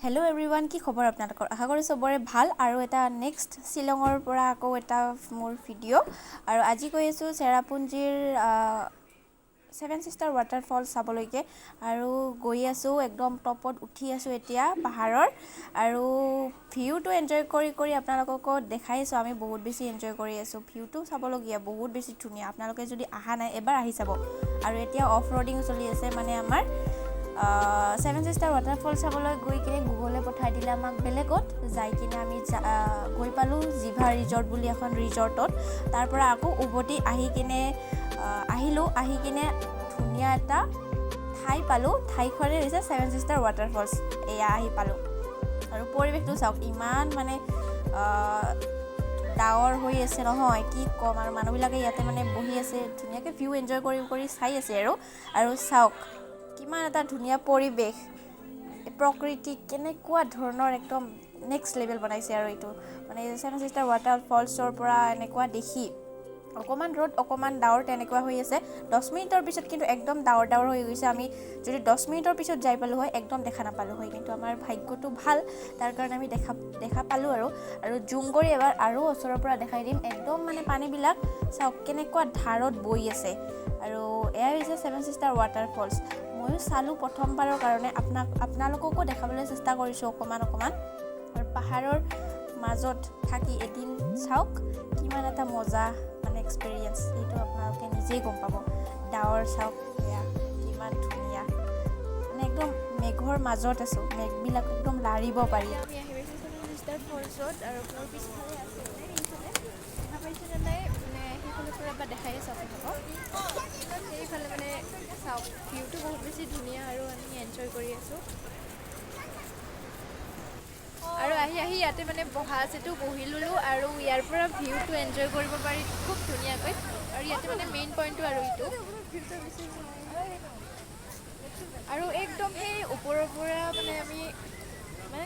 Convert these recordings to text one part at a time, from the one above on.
hello everyone की खबर आपनालोকৰ आशा कৰো सबरे ভাল আৰু এটা নেক্সট শিলঙৰ পৰা আকৌ এটা মোৰ ভিডিও আৰু আজি কৈ আছো চেৰাপুঞ্জিৰ সেভেন সিস্টাৰ ওয়াটাৰফল চাবলৈকে আৰু গৈ আছো একদম টপত উঠি আছো এতিয়া পাহাৰৰ আৰু ভিউটো এনজয় কৰি আপোনালোকক দেখাইছো আমি বহুত বেছি এনজয় কৰি আছো ভিউটো চাবলগিয়া বহুত বেছি ধুনিয়া আপোনালোকে যদি আহা নাই এবাৰ আহি চাব আৰু এতিয়া অফ ৰোডিং চলি আছে মানে আমাৰ সেভেন সিস্টার ওয়াটারফল চাবলৈ গৈ কিনে গুগলে পঠাই দিলে আমাক বেলেগত যাই কিনে আমি গৈ পালো জিভা ৰিজৰ্ট বুলি এখন ৰিজৰ্টত তাৰ পৰা আকৌ উভতি আহি কিনে আহি কিনে ধুনিয়া এটা ঠাই পালো ঠাইখনে হৈছে সেভেন সিস্টার ওয়াটারফলস এয়া আহি পালো আৰু পৰিৱেশটো চাওক ইমান মানে ডাৱৰ হৈ আছে নহয় কি কম আৰু মানুহবিলাকে ইয়াতে মানে বহি আছে ধুনিয়াকে ভিউ এনজয় কৰি চাই আছে আৰু চাওক কিমান এটা ধুনিয়া পৰিৱেশ প্ৰকৃতি কেনেকুৱা ধৰণৰ একদম নেক্সট লেভেল বনাইছে আৰু এইটো মানে সেভেন সিস্টাৰ ওয়াটাৰফলছৰ পৰা এনেকুৱা দেখি অকমান ৰ'দ অকমান ডাৱৰ তেনেকুৱা হৈ আছে 10 মিনিটৰ পিছত কিন্তু একদম ডাৱৰ হৈ গৈছে আমি যদি 10 মিনিটৰ পিছত যাই পালো হয় একদম দেখা নাপালো হয় কিন্তু আমাৰ ভাগ্যটো ভাল তাৰ কাৰণে আমি দেখা পালো আৰু জুম কৰি এবাৰ আৰু ওচৰৰ পৰা দেখাই দিম একদম মানে পানীবিলাক চাওক কেনেকুৱা ধাৰত বৈ আছে আৰু এয়া হৈছে সেভেন সিস্টাৰ ওয়াটাৰফলছ ময়ো চালো প্ৰথমবাৰৰ কাৰণে আপোনালোককো দেখাবলৈ চেষ্টা কৰিছো অকমান আৰু পাহাৰৰ মাজত থাকি এদিন চাওক কিমান এটা মজা মানে এক্সপেৰিয়েন্স এইটো আপোনালোকে নিজেই গম পাব ডাৱৰ চাওক এয়া কিমান ধুনিয়া মানে একদম মেঘৰ মাজত আছো মেঘবিলাক একদম লাৰিব পাৰি আমি আহি গৈছো সেভেন সিস্টাৰ ফলছত আৰু ফ্লৰ পিছফালে আছে এইফালে দেখা পাইছেনে নাই মানে সেইফালে পৰা এবাৰ দেখাই আছো আপোনালোকক সেইফালে মানে চাওক ভিউটো বহুত বেছি ধুনিয়া আৰু আমি এনজয় কৰি আছো আৰু আহি ইয়াতে মানে বহা আছেতো বহি ললো আৰু ইয়াৰ পৰা ভিউটো এনজয় কৰিব পাৰি খুব ধুনিয়াকৈ আৰু ইয়াতে মানে মেইন পইণ্টটো আৰু এইটো আৰু একদম এই ওপৰৰ পৰা মানে আমি মানে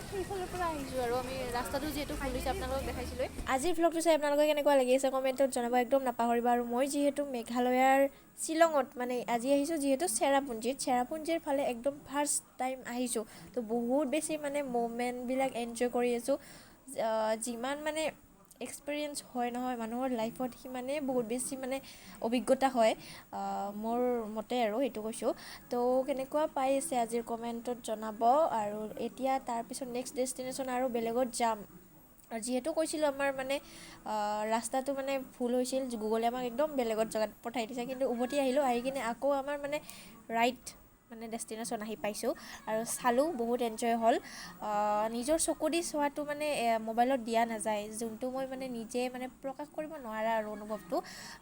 সেইফালৰ পৰা আহিছো আৰু আমি ৰাস্তাটো যিহেতু খুলিছে আপোনালোকক দেখাইছিলো আজিৰ ভ্লগটো চাই আপোনালোকে কেনেকুৱা লাগি আছে কমেণ্টত জনাব একদম নাপাহৰিবা আৰু মই যিহেতু মেঘালয়ৰ শিলঙত মানে আজি আহিছো যিহেতু চেৰাপুঞ্জিৰ ফালে একদম ফাৰ্ষ্ট টাইম আহিছো তো বহুত বেছি মানে মোমেণ্টবিলাক এনজয় কৰি আছো যিমান মানে এক্সপেৰিয়েন্স হয় নহয় মানুহৰ লাইফত সিমানে বহুত বেছি মানে অভিজ্ঞতা হয় মোৰ মতে আৰু সেইটো কৈছো তো কেনেকুৱা পাই আছে আজিৰ কমেণ্টত জনাব আৰু এতিয়া তাৰপিছত নেক্সট ডেষ্টিনেশ্যন আৰু বেলেগত যাম আৰু যিহেতু কৈছিলোঁ আমাৰ মানে ৰাস্তাটো মানে ভুল হৈছিল গুগলে আমাক একদম বেলেগত জেগাত পঠাই দিছে কিন্তু উভতি আহিলোঁ আহি কিনে আকৌ আমাৰ মানে ৰাইট মানে ডেষ্টিনেশ্যন আহি পাইছোঁ আৰু চালোঁ বহুত এনজয় হ'ল নিজৰ চকু দি চোৱাটো মানে মোবাইলত দিয়া নাযায় যোনটো মই মানে নিজে মানে প্ৰকাশ কৰিব নোৱাৰা আৰু অনুভৱটো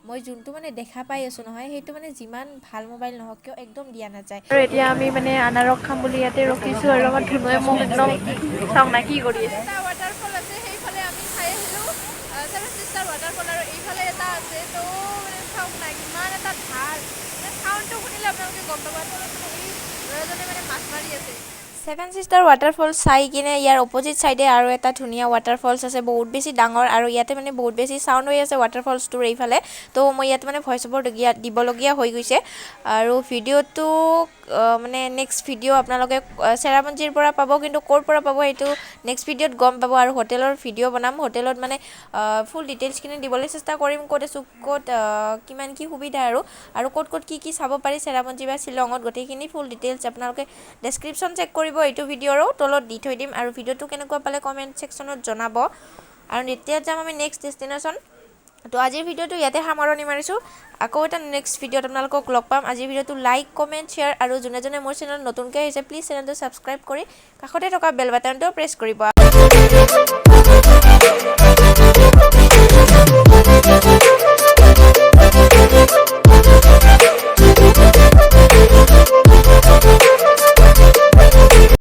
মই যোনটো মানে দেখা পাই আছোঁ নহয় সেইটো মানে যিমান ভাল মোবাইল নহওক কিয় একদম দিয়া নাযায় আৰু এতিয়া আমি মানে আনাৰস খাম বুলি ইয়াতে ৰখিছোঁ আৰু আমাৰ ধুনুৱে মোক একদম চাওক না কি কৰি আছে এটা ৱাটাৰফল আছে সেইফালে আমি চাই আহিলোঁ সেভেন সিস্টাৰ ৱাটাৰফল আৰু এইফালে এটা আছে তো মানে চাওক না কিমান এটা ধাৰ মানে চাউণ্ডটো শুনিলে আপোনালোকে গম পাব তলত মানে এই ল'ৰাজনে মানে মাছ মাৰি আছে সেভেন সিস্টাৰ ৱাটাৰফল চাই কিনে ইয়াৰ অপজিট সাইডে আৰু এটা ধুনিয়া ৱাটাৰফলছ আছে বহুত বেছি ডাঙৰ আৰু ইয়াতে মানে বহুত বেছি সাউণ্ড হৈ আছে ৱাটাৰফলছটোৰ এইফালে তো মই ইয়াতে মানে ভইচ ওভাৰ দিবলগীয়া হৈ গৈছে আৰু ভিডিঅ'টো মানে নেক্সট ভিডিঅ' আপোনালোকে চেৰাপুঞ্জিৰ পৰা পাব কিন্তু ক'ৰ পৰা পাব এইটো নেক্সট ভিডিঅ'ত গম পাব আৰু হোটেলৰ ভিডিঅ' বনাম হোটেলত মানে ফুল ডিটেইলছখিনি দিবলৈ চেষ্টা কৰিম ক'ত আছোঁ ক'ত কিমান কি সুবিধা আৰু ক'ত কি চাব পাৰি চেৰাপুঞ্জি বা শ্বিলঙত গোটেইখিনি ফুল ডিটেইলছ আপোনালোকে ডেছক্ৰিপশ্যন চেক কৰিব এইটো ভিডিঅ'ৰো তলত দি থৈ দিম আৰু ভিডিঅ'টো কেনেকুৱা পালে কমেণ্ট ছেকশ্যনত জনাব আৰু এতিয়া যাম আমি নেক্সট ডেষ্টিনেশ্যন তো আজিৰ ভিডিঅ'টো ইয়াতে সামৰণি মাৰিছোঁ আকৌ এটা নেক্সট ভিডিঅ'ত আপোনালোকক লগ পাম আজিৰ ভিডিঅ'টো লাইক কমেণ্ট শ্বেয়াৰ আৰু যোনে মোৰ চেনেল নতুনকৈ আহিছে প্লিজ চেনেলটো ছাবস্ক্ৰাইব কৰি কাষতে থকা বেল বাটনটো প্ৰেছ কৰিব